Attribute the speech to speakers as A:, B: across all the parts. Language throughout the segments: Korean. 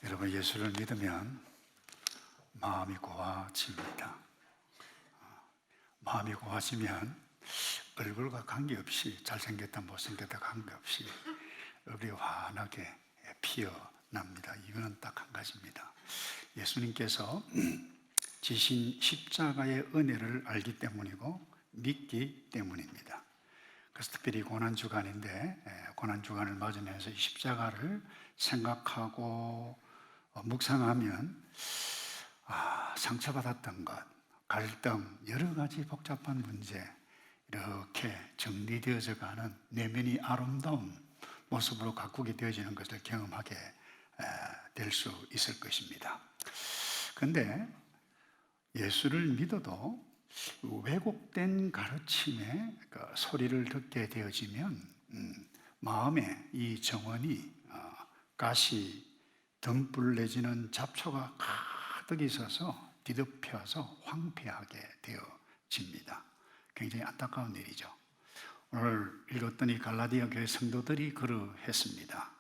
A: 여러분, 예수를 믿으면 마음이 고와집니다. 마음이 고와지면 얼굴과 관계없이 잘생겼다 못생겼다 관계없이 얼굴이 환하게 피어납니다. 이거는 딱 한 가지입니다. 예수님께서 지신 십자가의 은혜를 알기 때문이고 믿기 때문입니다. 그래서 특별히 고난주간인데 고난주간을 맞으면서 이 십자가를 생각하고 묵상하면 상처받았던 것, 갈등, 여러 가지 복잡한 문제 이렇게 정리되어져 가는 내면이 아름다운 모습으로 가꾸게 되어지는 것을 경험하게 될 수 있을 것입니다. 그런데 예수를 믿어도 왜곡된 가르침의 소리를 듣게 되어지면 마음에 이 정원이 가시 등불 내지는 잡초가 가득 있어서 뒤덮여서 황폐하게 되어집니다. 굉장히 안타까운 일이죠. 오늘 읽었던 이 갈라디아 교회 성도들이 그러했습니다.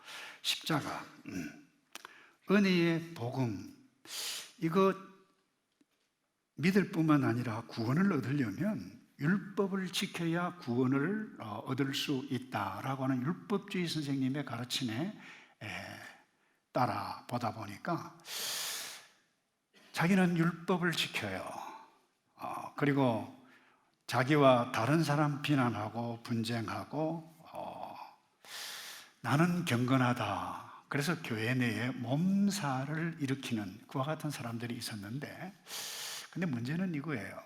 A: 십자가, 은혜의 복음, 이거 믿을 뿐만 아니라 구원을 얻으려면 율법을 지켜야 구원을 얻을 수 있다라고 하는 율법주의 선생님의 가르침에 따라 보다 보니까 자기는 율법을 지켜요. 그리고 자기와 다른 사람 비난하고 분쟁하고 나는 경건하다. 그래서 교회 내에 몸살을 일으키는 그와 같은 사람들이 있었는데, 근데 문제는 이거예요.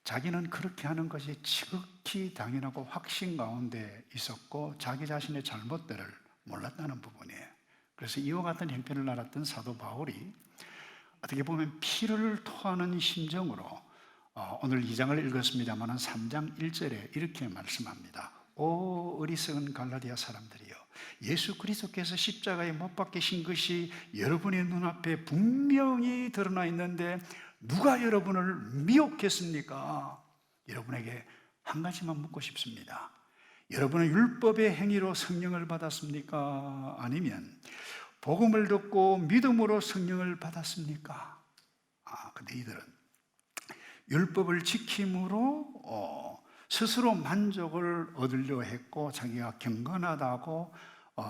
A: 자기는 그렇게 하는 것이 지극히 당연하고 확신 가운데 있었고 자기 자신의 잘못들을 몰랐다는 부분이에요. 그래서 이와 같은 형편을 알았던 사도 바울이 어떻게 보면 피를 토하는 심정으로 오늘 2장을 읽었습니다만 3장 1절에 이렇게 말씀합니다. 오 어리석은 갈라디아 사람들이여, 예수 그리스도께서 십자가에 못 박히신 것이 여러분의 눈앞에 분명히 드러나 있는데 누가 여러분을 미혹했습니까? 여러분에게 한 가지만 묻고 싶습니다. 여러분은 율법의 행위로 성령을 받았습니까? 아니면 복음을 듣고 믿음으로 성령을 받았습니까? 근데 이들은 율법을 지킴으로 스스로 만족을 얻으려 했고 자기가 경건하다고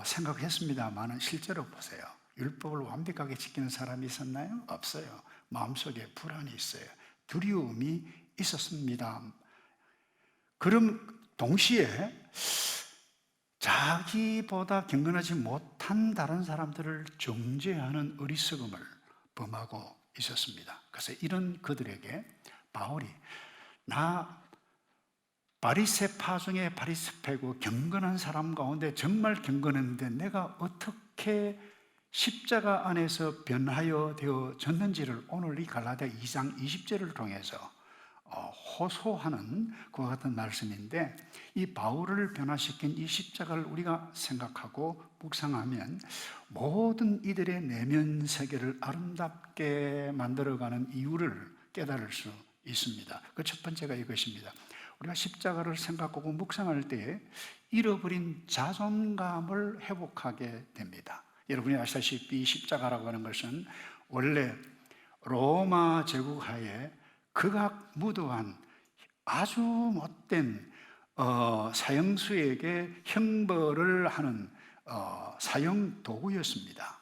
A: 생각했습니다만 실제로 보세요. 율법을 완벽하게 지키는 사람이 있었나요? 없어요. 마음속에 불안이 있어요. 두려움이 있었습니다. 그럼 동시에 자기보다 경건하지 못한 다른 사람들을 정죄하는 어리석음을 범하고 있었습니다. 그래서 이런 그들에게 바울이 나 바리새파 중에 바리새파고 경건한 사람 가운데 정말 경건했는데 내가 어떻게 십자가 안에서 변하여 되어졌는지를 오늘 이 갈라디아 2장 20절을 통해서 호소하는 그와 같은 말씀인데, 이 바울을 변화시킨 이 십자가를 우리가 생각하고 묵상하면 모든 이들의 내면 세계를 아름답게 만들어가는 이유를 깨달을 수 있습니다. 그 첫 번째가 이것입니다. 우리가 십자가를 생각하고 묵상할 때에 잃어버린 자존감을 회복하게 됩니다. 여러분이 아시다시피 십자가라고 하는 것은 원래 로마 제국하에 극악무도한 아주 못된 사형수에게 형벌을 하는 사형 도구였습니다.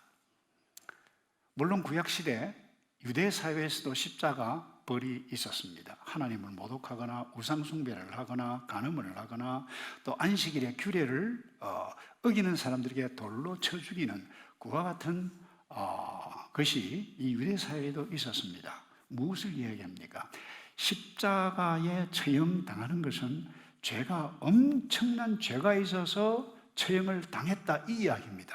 A: 물론 구약시대 유대 사회에서도 십자가 벌이 있었습니다. 하나님을 모독하거나 우상숭배를 하거나 간음을 하거나 또 안식일의 규례를 어기는 사람들에게 돌로 쳐 죽이는 그와 같은 것이 이 유대 사회에도 있었습니다. 무엇을 이야기합니까? 십자가에 처형당하는 것은 죄가 엄청난 죄가 있어서 처형을 당했다 이 이야기입니다.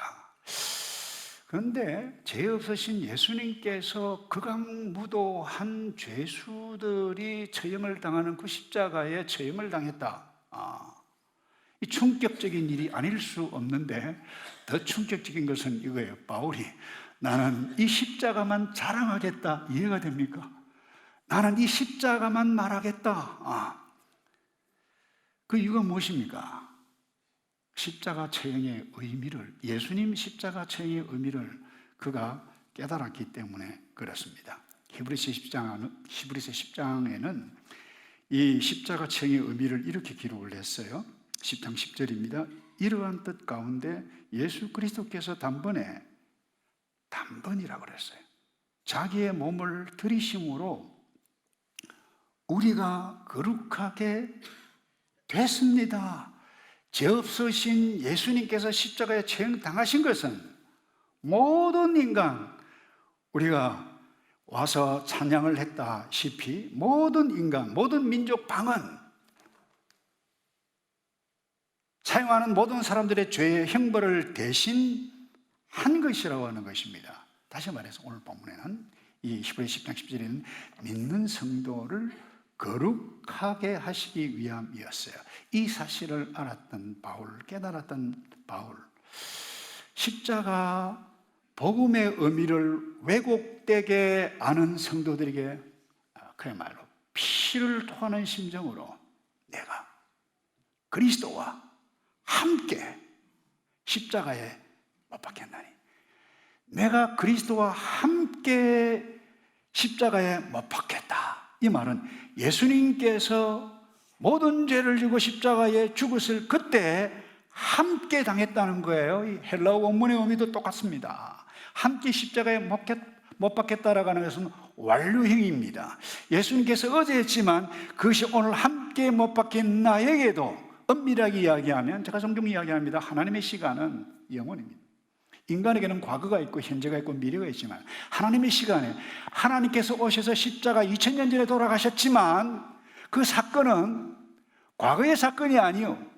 A: 그런데 죄 없으신 예수님께서 극악무도한 죄수들이 처형을 당하는 그 십자가에 처형을 당했다. 이 충격적인 일이 아닐 수 없는데 더 충격적인 것은 이거예요. 바울이 나는 이 십자가만 자랑하겠다. 이해가 됩니까? 나는 이 십자가만 말하겠다. 그 이유가 무엇입니까? 십자가 처형의 의미를, 예수님 십자가 처형의 의미를 그가 깨달았기 때문에 그렇습니다. 히브리서 10장에는 이 십자가청의 의미를 이렇게 기록을 했어요. 10장 10절입니다. 이러한 뜻 가운데 예수 그리스도께서 단번이라고 그랬어요. 자기의 몸을 들이심으로 우리가 거룩하게 됐습니다. 죄 없으신 예수님께서 십자가에 처형당하신 것은 모든 인간, 우리가 와서 찬양을 했다시피 모든 인간, 모든 민족 방언, 사용하는 모든 사람들의 죄의 형벌을 대신 한 것이라고 하는 것입니다. 다시 말해서 오늘 본문에는 이 히브리서 10장 10절에는 믿는 성도를 거룩하게 하시기 위함이었어요. 이 사실을 알았던 바울, 깨달았던 바울, 십자가 복음의 의미를 왜곡되게 아는 성도들에게 그야말로 피를 토하는 심정으로 내가 그리스도와 함께 십자가에 못 박혔나니, 내가 그리스도와 함께 십자가에 못 박혔다. 이 말은 예수님께서 모든 죄를 지고 십자가에 죽었을 그때 함께 당했다는 거예요. 이 헬라어 원문의 의미도 똑같습니다. 함께 십자가에 못 박혔다라고 하는 것은 완료형입니다. 예수님께서 어제 했지만 그것이 오늘 함께 못 박힌 나에게도 엄밀하게 이야기하면, 제가 종종 이야기합니다. 하나님의 시간은 영원입니다. 인간에게는 과거가 있고 현재가 있고 미래가 있지만 하나님의 시간에 하나님께서 오셔서 십자가 2000년 전에 돌아가셨지만 그 사건은 과거의 사건이 아니요,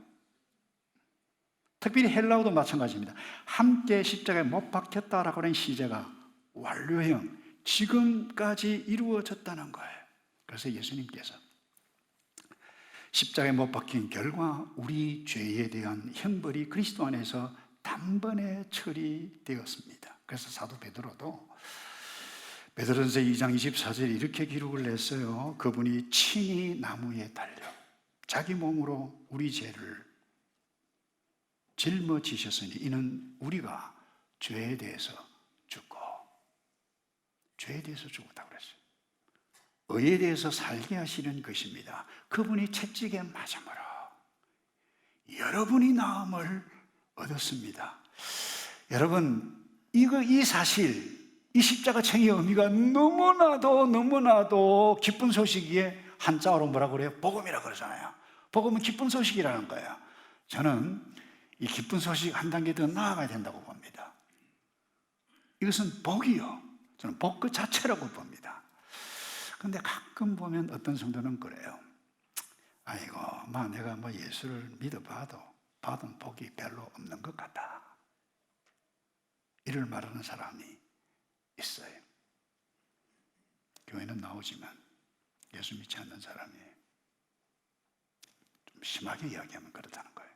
A: 특별히 헬라어도 마찬가지입니다. 함께 십자가에 못 박혔다라고 하는 시제가 완료형, 지금까지 이루어졌다는 거예요. 그래서 예수님께서 십자가에 못 박힌 결과 우리 죄에 대한 형벌이 그리스도 안에서 단번에 처리되었습니다. 그래서 사도 베드로도 베드로전서 2장 24절에 이렇게 기록을 했어요. 그분이 친히 나무에 달려 자기 몸으로 우리 죄를 짊어지셨으니 이는 우리가 죄에 대해서 죽었다고 그랬어요. 의에 대해서 살게 하시는 것입니다. 그분이 채찍에 맞음으로 여러분이 나음을 얻었습니다. 여러분, 이 사실, 이 십자가 청의 의미가 너무나도 기쁜 소식이에 한자어로 뭐라고 그래요? 복음이라고 그러잖아요. 복음은 기쁜 소식이라는 거예요. 저는 이 기쁜 소식 한 단계 더 나아가야 된다고 봅니다. 이것은 복이요, 저는 복 그 자체라고 봅니다. 그런데 가끔 보면 어떤 성도는 그래요. 아이고, 내가 예수를 믿어봐도 받은 복이 별로 없는 것 같다, 이를 말하는 사람이 있어요. 교회는 나오지만 예수 믿지 않는 사람이 좀 심하게 이야기하면 그렇다는 거예요.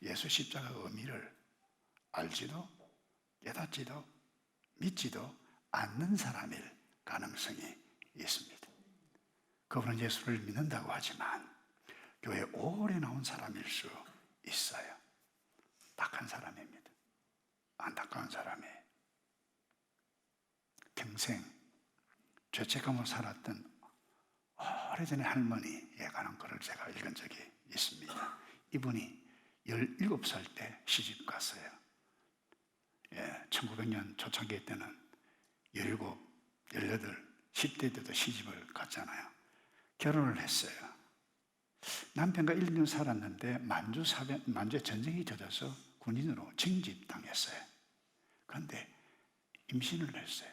A: 예수 십자가 의미를 알지도 깨닫지도 믿지도 않는 사람일 가능성이 있습니다. 그분은 예수를 믿는다고 하지만 교회에 오래 나온 사람일 수 있어요. 딱한 사람입니다. 안타까운 사람이에요. 평생 죄책감으로 살았던 오래전의 할머니에 관한 글을 제가 읽은 적이 있습니다. 이분이 17살 때 시집 갔어요. 1900년 초창기 때는 17, 18, 10대 때도 시집을 갔잖아요. 결혼을 했어요. 남편과 1년 살았는데 만주에 전쟁이 터져서 군인으로 징집당했어요. 그런데 임신을 했어요.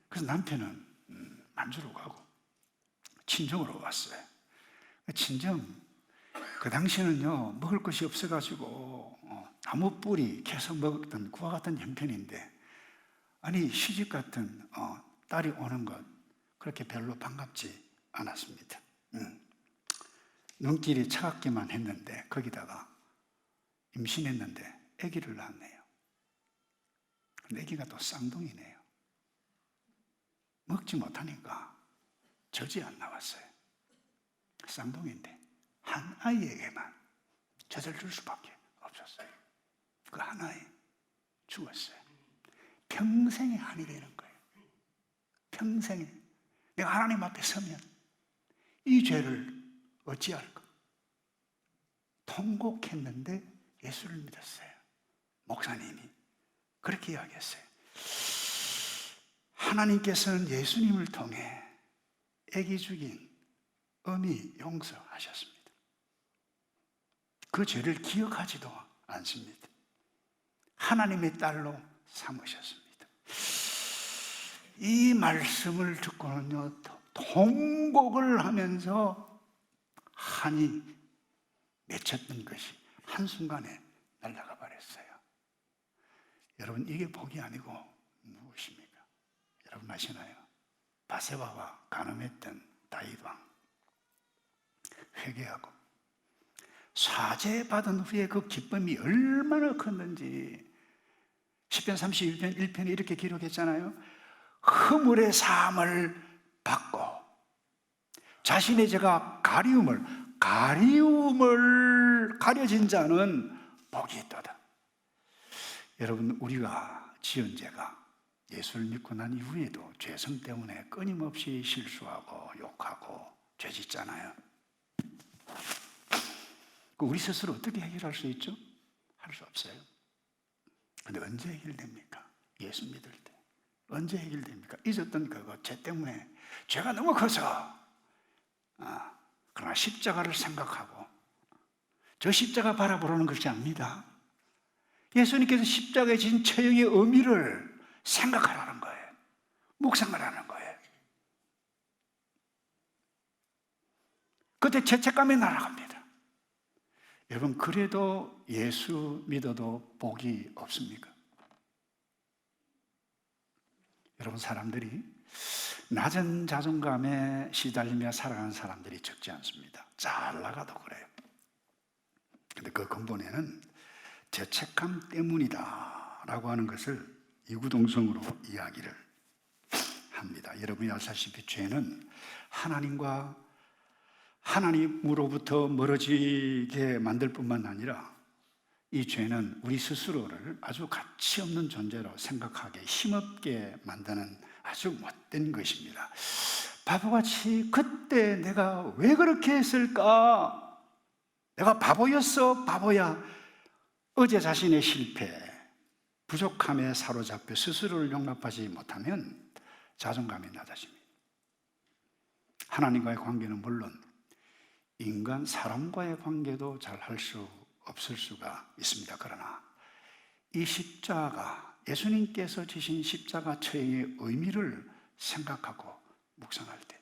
A: 그래서 남편은 만주로 가고 친정으로 왔어요. 친정, 그 당시에는요, 먹을 것이 없어가지고 나무 뿌리 계속 먹었던 그와 같은 형편인데, 아니 시집 같은 딸이 오는 것 그렇게 별로 반갑지 않았습니다. 눈길이 차갑기만 했는데 거기다가 임신했는데 아기를 낳았네요. 근데 아기가 또 쌍둥이네요. 먹지 못하니까 젖이 안 나왔어요. 쌍둥이인데 한 아이에게만 젖을 줄 수밖에 없었어요. 그 한 아이 죽었어요. 평생의 한이 되는 거예요. 평생에. 내가 하나님 앞에 서면 이 죄를 어찌할까? 통곡했는데 예수를 믿었어요. 목사님이 그렇게 이야기했어요. 하나님께서는 예수님을 통해 애기 죽인 어미 용서하셨습니다. 그 죄를 기억하지도 않습니다. 하나님의 딸로 삼으셨습니다. 이 말씀을 듣고는요, 통곡을 하면서 한이 맺혔던 것이 한순간에 날아가 버렸어요. 여러분, 이게 복이 아니고 무엇입니까? 여러분 아시나요? 바세바와 간음했던 다윗 왕 회개하고 사죄받은 후에 그 기쁨이 얼마나 컸는지 시편 31편 1편에 이렇게 기록했잖아요. 허물의 사함을 받고 자신의 죄가 가리움을 가려진 자는 복이 있도다. 여러분, 우리가 지은 죄가 예수를 믿고 난 이후에도 죄성 때문에 끊임없이 실수하고 욕하고 죄 짓잖아요. 우리 스스로 어떻게 해결할 수 있죠? 할 수 없어요. 근데 언제 해결됩니까? 예수 믿을 때. 언제 해결됩니까? 잊었던 그거, 죄 때문에 죄가 너무 커서 그러나 십자가를 생각하고 저 십자가 바라보라는 것이 아닙니다. 예수님께서 십자가에 지신 처형의 의미를 생각하라는 거예요. 묵상하라는 거예요. 그때 죄책감이 날아갑니다. 여러분, 그래도 예수 믿어도 복이 없습니까? 여러분, 사람들이 낮은 자존감에 시달리며 살아가는 사람들이 적지 않습니다. 잘 나가도 그래요. 근데 그 근본에는 죄책감 때문이다 라고 하는 것을 이구동성으로 이야기를 합니다. 여러분이 아시다시피 죄는 하나님으로부터 멀어지게 만들 뿐만 아니라 이 죄는 우리 스스로를 아주 가치 없는 존재로 생각하게 힘없게 만드는 아주 못된 것입니다. 바보같이 그때 내가 왜 그렇게 했을까? 내가 바보였어, 바보야. 어제 자신의 실패, 부족함에 사로잡혀 스스로를 용납하지 못하면 자존감이 낮아집니다. 하나님과의 관계는 물론 인간, 사람과의 관계도 잘 할 수 없을 수가 있습니다. 그러나 이 십자가, 예수님께서 지신 십자가 처형의 의미를 생각하고 묵상할 때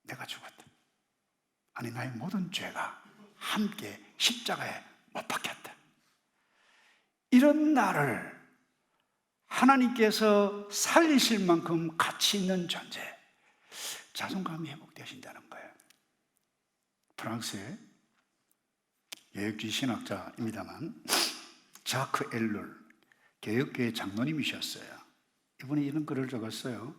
A: 내가 죽었다. 아니, 나의 모든 죄가 함께 십자가에 못 박혔다. 이런 나를 하나님께서 살리실 만큼 가치 있는 존재, 자존감이 회복되신다는 거예요. 프랑스의 개혁주의 신학자입니다만 자크 엘룰, 개혁교회 장로님이셨어요. 이분이 이런 글을 적었어요.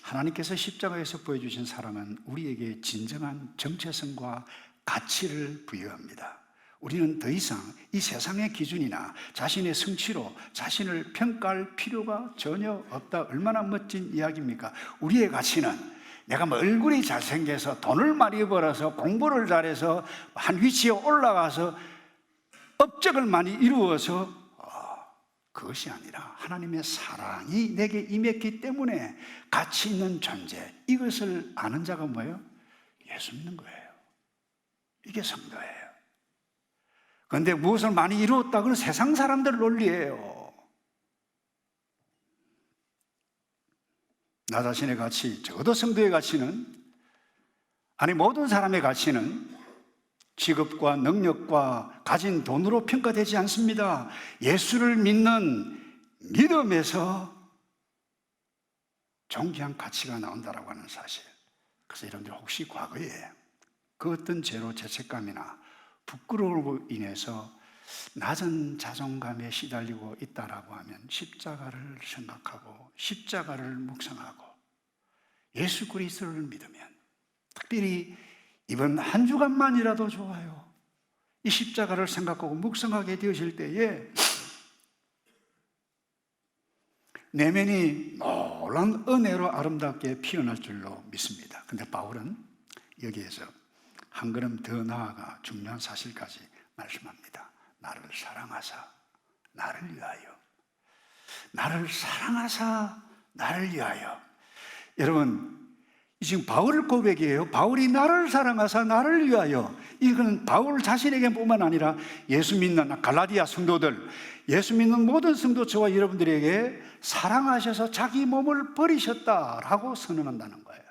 A: 하나님께서 십자가에서 보여주신 사랑은 우리에게 진정한 정체성과 가치를 부여합니다. 우리는 더 이상 이 세상의 기준이나 자신의 성취로 자신을 평가할 필요가 전혀 없다. 얼마나 멋진 이야기입니까? 우리의 가치는 내가 뭐 얼굴이 잘생겨서 돈을 많이 벌어서 공부를 잘해서 한 위치에 올라가서 업적을 많이 이루어서 그것이 아니라 하나님의 사랑이 내게 임했기 때문에 가치 있는 존재, 이것을 아는 자가 뭐예요? 예수 믿는 거예요. 이게 성도예요. 그런데 무엇을 많이 이루었다? 그건 세상 사람들 논리예요. 나 자신의 가치, 적어도 성도의 가치는, 아니 모든 사람의 가치는 직업과 능력과 가진 돈으로 평가되지 않습니다. 예수를 믿는 믿음에서 존귀한 가치가 나온다라고 하는 사실. 그래서 여러분들 혹시 과거에 그 어떤 죄로 죄책감이나 부끄러움으로 인해서 낮은 자존감에 시달리고 있다라고 하면 십자가를 생각하고 십자가를 묵상하고 예수 그리스도를 믿으면, 특별히 이번 한 주간만이라도 좋아요. 이 십자가를 생각하고 묵상하게 되어질 때에 내면이 놀란 은혜로 아름답게 피어날 줄로 믿습니다. 근데 바울은 여기에서 한 걸음 더 나아가 중요한 사실까지 말씀합니다. 나를 사랑하사 나를 위하여, 나를 사랑하사 나를 위하여. 여러분, 이 지금 바울 고백이에요. 바울이 나를 사랑하사 나를 위하여. 이건 바울 자신에게뿐만 아니라 예수 믿는 갈라디아 성도들, 예수 믿는 모든 성도 저와 여러분들에게 사랑하셔서 자기 몸을 버리셨다라고 선언한다는 거예요.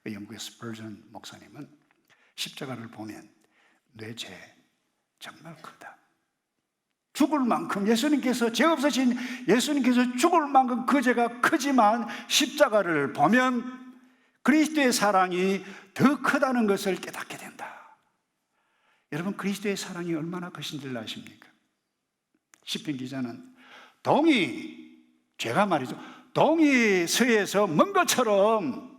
A: 영국의 스펄전 목사님은 십자가를 보면 내 죄 정말 크다. 죽을 만큼 예수님께서, 죄 없으신 예수님께서 죽을 만큼 그 죄가 크지만 십자가를 보면 그리스도의 사랑이 더 크다는 것을 깨닫게 된다. 여러분, 그리스도의 사랑이 얼마나 크신 줄 아십니까? 시편 기자는 제가 말이죠, 동이 서에서 먼 것처럼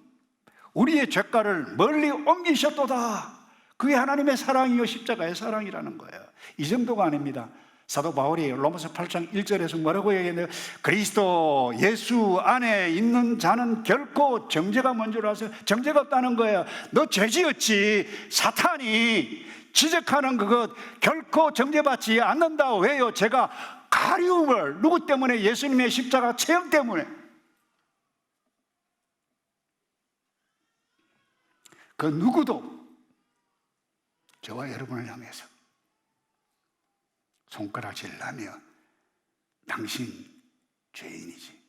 A: 우리의 죄가를 멀리 옮기셨도다. 그게 하나님의 사랑이요 십자가의 사랑이라는 거예요. 이 정도가 아닙니다. 사도 바울이 로마서 8장 1절에서 뭐라고 얘기했나요? 그리스도 예수 안에 있는 자는 결코 정죄가 뭔 줄 아세요? 정죄가 없다는 거예요. 너 죄지었지. 사탄이 지적하는 그것 결코 정죄받지 않는다. 왜요? 제가 가리움을, 누구 때문에? 예수님의 십자가 체험 때문에. 그 누구도 저와 여러분을 향해서 손가락질나며 당신 죄인이지,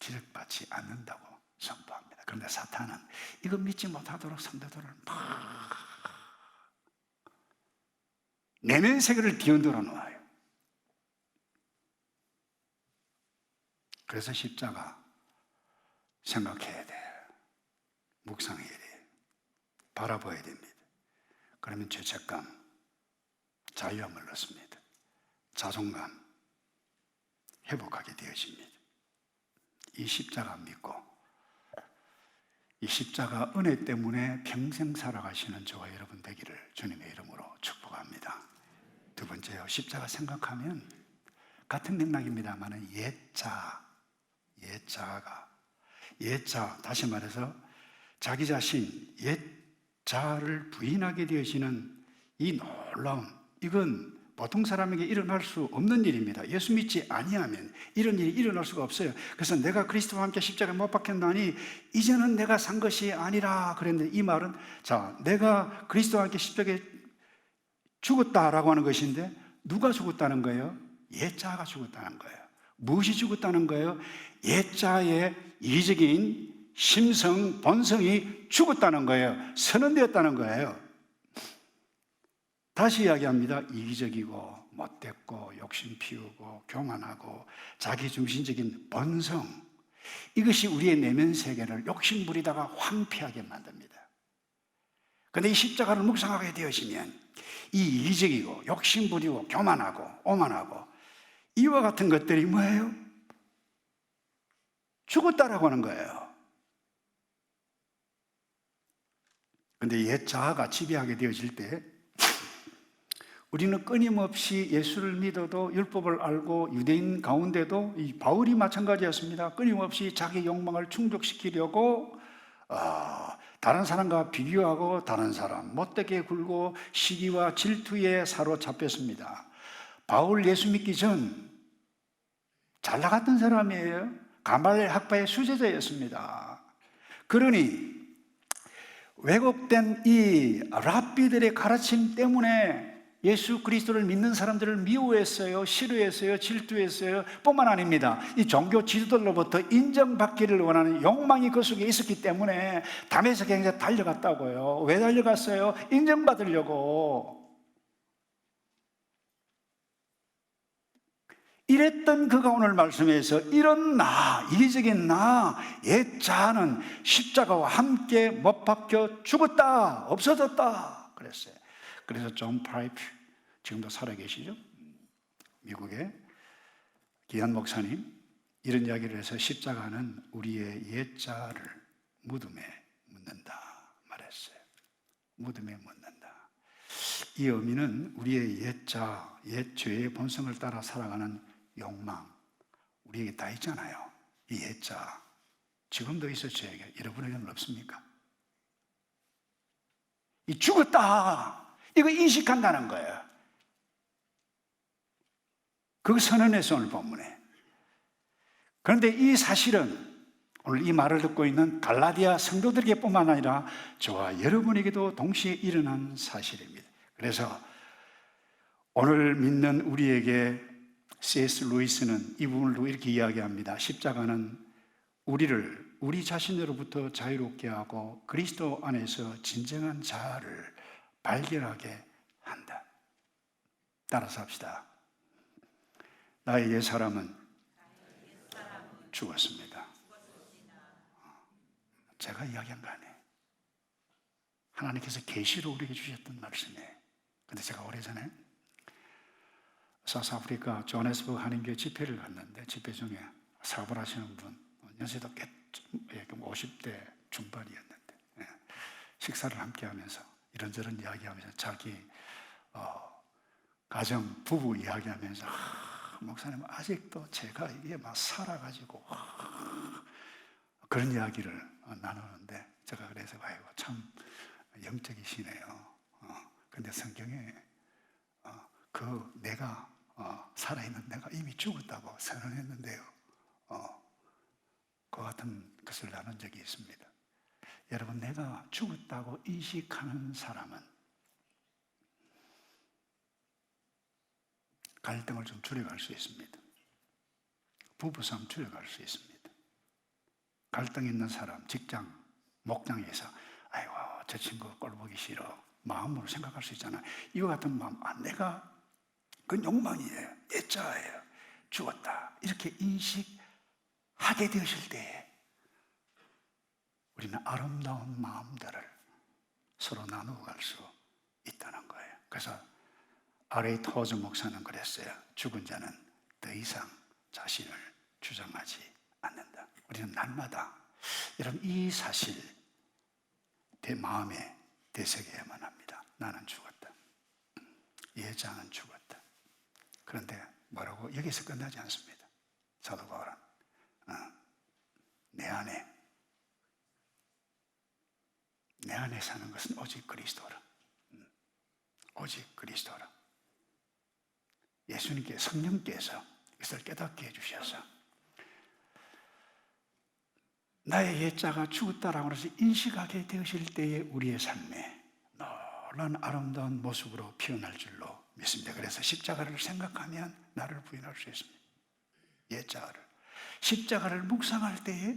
A: 지적받지 않는다고 선포합니다. 그런데 사탄은 이거 믿지 못하도록 성도들을 막 내면 세계를 뒤흔들어 놓아요. 그래서 십자가 생각해야 돼요. 묵상해야 돼요. 바라봐야 됩니다. 그러면 죄책감, 자유함을 얻습니다. 자존감 회복하게 되어집니다. 이 십자가 믿고 이 십자가 은혜 때문에 평생 살아가시는 저와 여러분 되기를 주님의 이름으로 축복합니다. 두 번째요, 십자가 생각하면 같은 맥락입니다만 옛자, 다시 말해서 자기 자신, 옛자를 부인하게 되어지는 이 놀라움, 이건 보통 사람에게 일어날 수 없는 일입니다. 예수 믿지 아니하면 이런 일이 일어날 수가 없어요. 그래서 내가 그리스도와 함께 십자가에 못 박혔나니 이제는 내가 산 것이 아니라 그랬는데, 이 말은 내가 그리스도와 함께 십자가에 죽었다라고 하는 것인데 누가 죽었다는 거예요? 옛자가 죽었다는 거예요. 무엇이 죽었다는 거예요? 옛자의 이기적인 심성, 본성이 죽었다는 거예요. 선언되었다는 거예요. 다시 이야기합니다. 이기적이고 못됐고 욕심 피우고 교만하고 자기중심적인 본성, 이것이 우리의 내면 세계를 욕심 부리다가 황폐하게 만듭니다. 그런데 이 십자가를 묵상하게 되어지면 이 이기적이고 욕심 부리고 교만하고 오만하고 이와 같은 것들이 뭐예요? 죽었다라고 하는 거예요. 그런데 옛 자아가 지배하게 되어질 때 우리는 끊임없이 예수를 믿어도, 율법을 알고 유대인 가운데도 이 바울이 마찬가지였습니다. 끊임없이 자기 욕망을 충족시키려고 다른 사람과 비교하고 다른 사람 못되게 굴고 시기와 질투에 사로잡혔습니다. 바울 예수 믿기 전 잘 나갔던 사람이에요. 가말리엘 학파의 수제자였습니다. 그러니 왜곡된 이 랍비들의 가르침 때문에 예수 그리스도를 믿는 사람들을 미워했어요, 싫어했어요, 질투했어요. 뿐만 아닙니다. 이 종교 지도들로부터 인정받기를 원하는 욕망이 그 속에 있었기 때문에 담에서 굉장히 달려갔다고요. 왜 달려갔어요? 인정받으려고. 이랬던 그가 오늘 말씀에서 이런 이기적인 옛 자아는 십자가와 함께 못 박혀 죽었다, 없어졌다 그랬어요. 그래서 존 프라이프, 지금도 살아계시죠? 미국의 귀한 목사님, 이런 이야기를 해서 십자가는 우리의 옛 자아를 무덤에 묻는다 말했어요. 무덤에 묻는다. 이 의미는 우리의 옛 자아, 옛 죄의 본성을 따라 살아가는 욕망, 우리에게 다 있잖아요. 이 예자 지금도 있어 저에게. 여러분에게는 없습니까? 이 죽었다 이거 인식한다는 거예요. 그 선언에서 오늘 본문에. 그런데 이 사실은 오늘 이 말을 듣고 있는 갈라디아 성도들에게 뿐만 아니라 저와 여러분에게도 동시에 일어난 사실입니다. 그래서 오늘 믿는 우리에게 C.S. 루이스는 이 부분을 이렇게 이야기합니다. 십자가는 우리를 우리 자신으로부터 자유롭게 하고 그리스도 안에서 진정한 자아를 발견하게 한다. 따라서 합시다. 나의 옛 사람은 죽었습니다. 제가 이야기한 거 아니에요. 하나님께서 계시로 우리에게 주셨던 말씀이에요. 근데 제가 오래전에 사우스아프리카 조하네스버그 한인교회 집회를 갔는데 집회 중에 사업을 하시는 분, 연세도 꽤 50대 중반이었는데 식사를 함께 하면서 이런저런 이야기하면서 자기 가정, 부부 이야기하면서 목사님 아직도 제가 이게 막 살아가지고 그런 이야기를 나누는데 제가 그래서 아이고 참 영적이시네요. 근데 성경에 그 내가 살아있는 내가 이미 죽었다고 선언했는데요. 그 같은 것을 나눈 적이 있습니다. 여러분, 내가 죽었다고 인식하는 사람은 갈등을 좀 줄여갈 수 있습니다. 부부싸움 줄여갈 수 있습니다. 갈등 있는 사람, 직장, 목장에서 아이고 저 친구 꼴 보기 싫어 마음으로 생각할 수 있잖아요. 이와 같은 마음, 내가 그 욕망이에요. 예자예요. 죽었다. 이렇게 인식하게 되실 때에 우리는 아름다운 마음들을 서로 나누어 갈 수 있다는 거예요. 그래서 R.A. 토저 목사는 그랬어요. 죽은 자는 더 이상 자신을 주장하지 않는다. 우리는 날마다 여러분 이 사실 내 마음에 되새겨야만 합니다. 나는 죽었다. 예자는 죽었다. 그런데 뭐라고? 여기서 끝나지 않습니다. 사도 바울은 내 안에 사는 것은 오직 그리스도라. 오직 그리스도라. 예수님께 성령께서 이것을 깨닫게 해주셔서 나의 옛자가 죽었다라고 해서 인식하게 되실 때에 우리의 삶에 놀라운 아름다운 모습으로 피어날 줄로 믿습니다. 그래서 십자가를 생각하면 나를 부인할 수 있습니다. 옛자를 십자가를 묵상할 때에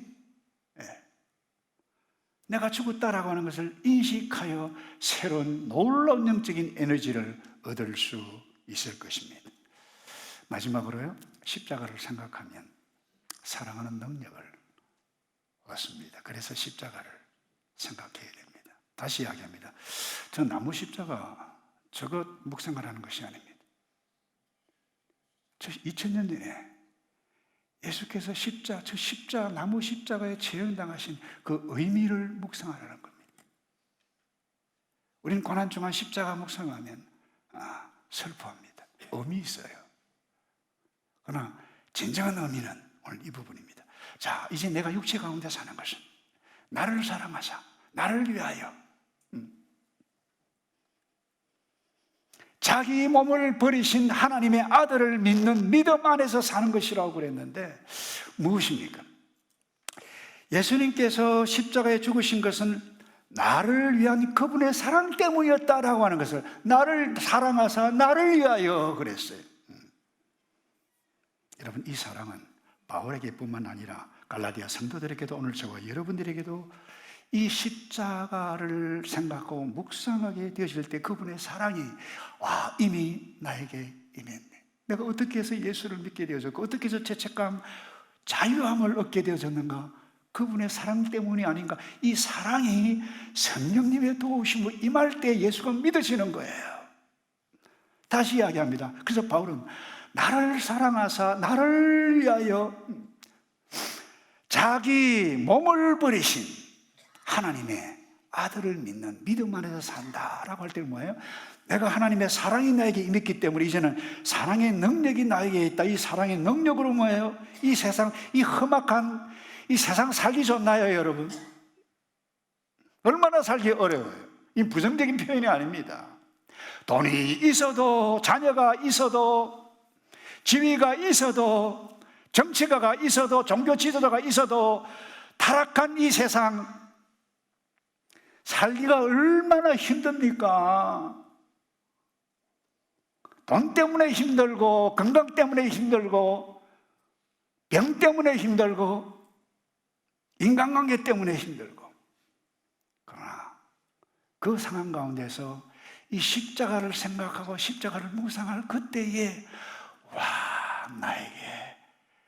A: 내가 죽었다라고 하는 것을 인식하여 새로운 놀라운 영적인 에너지를 얻을 수 있을 것입니다. 마지막으로요, 십자가를 생각하면 사랑하는 능력을 얻습니다. 그래서 십자가를 생각해야 됩니다. 다시 이야기합니다. 저 나무 십자가 저것 묵상을 하는 것이 아닙니다. 저 2000년 전에 예수께서 나무 십자가에 재현당하신 그 의미를 묵상하라는 겁니다. 우리는 고난중한 십자가 묵상하면 슬퍼합니다. 의미 있어요. 그러나 진정한 의미는 오늘 이 부분입니다. 자, 이제 내가 육체 가운데 사는 것은 나를 사랑하사 나를 위하여 자기 몸을 버리신 하나님의 아들을 믿는 믿음 안에서 사는 것이라고 그랬는데 무엇입니까? 예수님께서 십자가에 죽으신 것은 나를 위한 그분의 사랑 때문이었다라고 하는 것을, 나를 사랑하사 나를 위하여 그랬어요. 여러분, 이 사랑은 바울에게뿐만 아니라 갈라디아 성도들에게도, 오늘 저와 여러분들에게도 이 십자가를 생각하고 묵상하게 되실 때 그분의 사랑이 이미 나에게 임했네. 내가 어떻게 해서 예수를 믿게 되어졌고 어떻게 해서 죄책감, 자유함을 얻게 되어졌는가? 그분의 사랑 때문이 아닌가? 이 사랑이 성령님의 도우심으로 임할 때 예수가 믿어지는 거예요. 다시 이야기합니다. 그래서 바울은 나를 사랑하사 나를 위하여 자기 몸을 버리신 하나님의 아들을 믿는 믿음 안에서 산다라고 할 때는 뭐예요? 내가 하나님의 사랑이 나에게 임했기 때문에 이제는 사랑의 능력이 나에게 있다. 이 사랑의 능력으로 뭐예요? 이 세상, 이 험악한 이 세상 살기 좋나요, 여러분? 얼마나 살기 어려워요. 이 부정적인 표현이 아닙니다. 돈이 있어도, 자녀가 있어도, 지위가 있어도, 정치가가 있어도, 종교 지도자가 있어도 타락한 이 세상 살기가 얼마나 힘듭니까? 돈 때문에 힘들고, 건강 때문에 힘들고, 병 때문에 힘들고, 인간관계 때문에 힘들고. 그러나 그 상황 가운데서 이 십자가를 생각하고 십자가를 묵상할 그때에 와, 나에게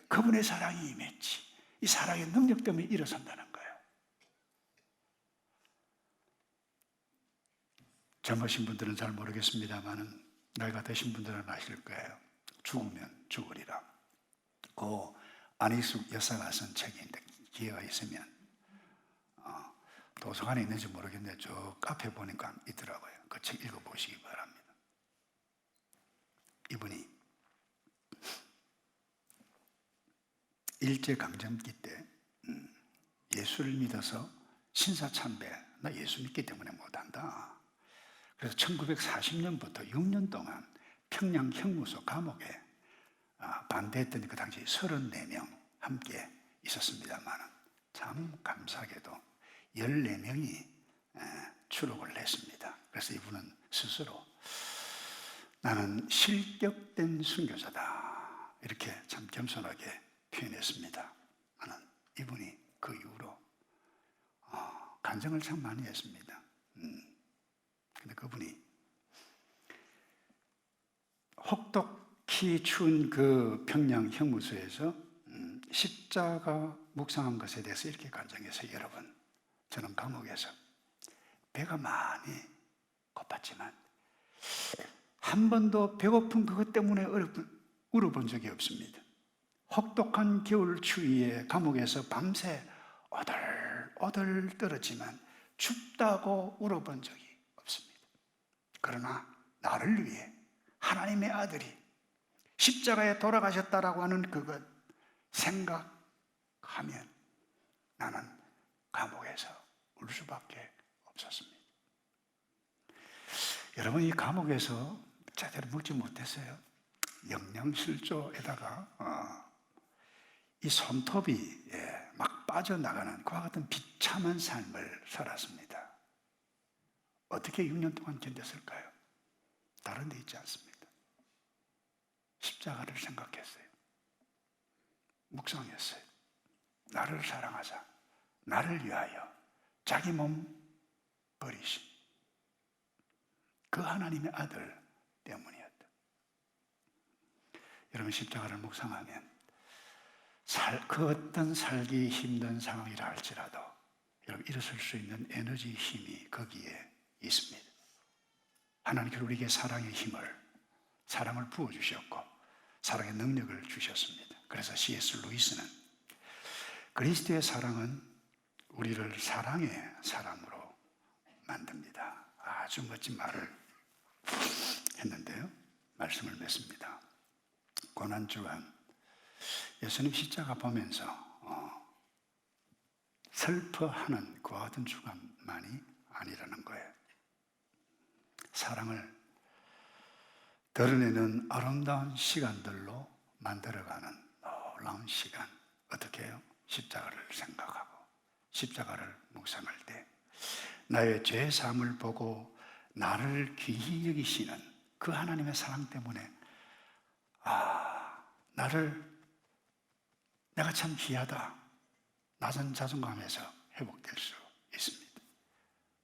A: 그분의 사랑이 임했지. 이 사랑의 능력 때문에 일어선다는 거예요. 젊으신 분들은 잘 모르겠습니다만 나이가 드신 분들은 아실 거예요. 죽으면 죽으리라. 그 안희숙 여사가 쓴 책인데 기회가 있으면 도서관에 있는지 모르겠는데 저 카페 보니까 있더라고요. 그 책 읽어보시기 바랍니다. 이분이 일제강점기 때 예수를 믿어서 신사참배, 나 예수 믿기 때문에 못한다. 그래서 1940년부터 6년 동안 평양 형무소 감옥에 반대했더니 그 당시 34명 함께 있었습니다만 참 감사하게도 14명이 추록을 했습니다. 그래서 이분은 스스로 나는 실격된 순교자다 이렇게 참 겸손하게 표현했습니다. 나는 이분이 그 이후로 간증을 참 많이 했습니다. 근데 그분이 혹독히 추운 그 평양 형무소에서 십자가 묵상한 것에 대해서 이렇게 간증했어요. 여러분, 저는 감옥에서 배가 많이 고팠지만 한 번도 배고픈 그것 때문에 울어본 적이 없습니다. 혹독한 겨울 추위에 감옥에서 밤새 오들오들 떨었지만 춥다고 울어본 적이 없습니다. 그러나 나를 위해 하나님의 아들이 십자가에 돌아가셨다라고 하는 그것 생각하면 나는 감옥에서 울 수밖에 없었습니다. 여러분, 이 감옥에서 제대로 먹지 못했어요. 영양실조에다가 이 손톱이 막 빠져나가는 그와 같은 비참한 삶을 살았습니다. 어떻게 6년 동안 견뎠을까요? 다른 데 있지 않습니다. 십자가를 생각했어요. 묵상했어요. 나를 사랑하사 나를 위하여 자기 몸 버리신 그 하나님의 아들 때문이었다. 여러분, 십자가를 묵상하면 그 어떤 살기 힘든 상황이라 할지라도 여러분 일어설 수 있는 에너지 힘이 거기에 있습니다. 하나님께서 우리에게 사랑의 힘을, 사랑을 부어주셨고 사랑의 능력을 주셨습니다. 그래서 C.S. 루이스는 그리스도의 사랑은 우리를 사랑의 사람으로 만듭니다. 아주 멋진 말을 했는데요. 말씀을 맺습니다. 고난주간 예수님 십자가 보면서 슬퍼하는 그와 같은 주간만이 아니라는 거예요. 사랑을 드러내는 아름다운 시간들로 만들어가는 놀라운 시간. 어떻게 해요? 십자가를 생각하고 십자가를 묵상할 때 나의 죄 사함을 보고 나를 귀히 여기시는 그 하나님의 사랑 때문에 내가 참 귀하다, 낮은 자존감에서 회복될 수 있습니다.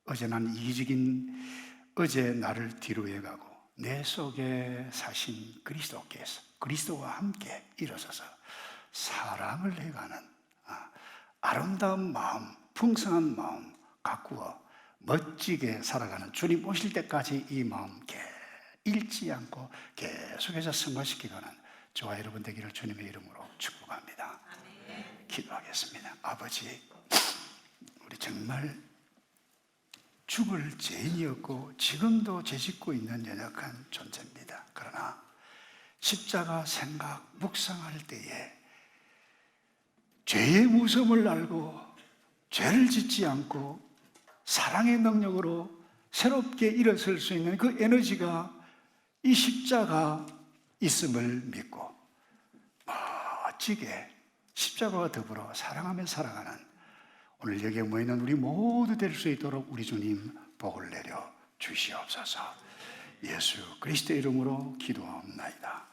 A: 어제 난 이기적인 어제 나를 뒤로 해가고 내 속에 사신 그리스도께서 그리스도와 함께 일어서서 사랑을 해가는 아름다운 마음, 풍성한 마음 가꾸어 멋지게 살아가는 주님 오실 때까지 이 마음 잃지 않고 계속해서 승화시키가는 저와 여러분 되기를 주님의 이름으로 축복합니다. 기도하겠습니다. 아버지, 우리 정말 죽을 죄인이었고 지금도 죄짓고 있는 연약한 존재입니다. 그러나 십자가 생각, 묵상할 때에 죄의 무서움을 알고 죄를 짓지 않고 사랑의 능력으로 새롭게 일어설 수 있는 그 에너지가 이 십자가 있음을 믿고 멋지게 십자가와 더불어 사랑하며 살아가는 오늘 여기에 모이는 우리 모두 될 수 있도록 우리 주님 복을 내려 주시옵소서. 예수 그리스도의 이름으로 기도하옵나이다.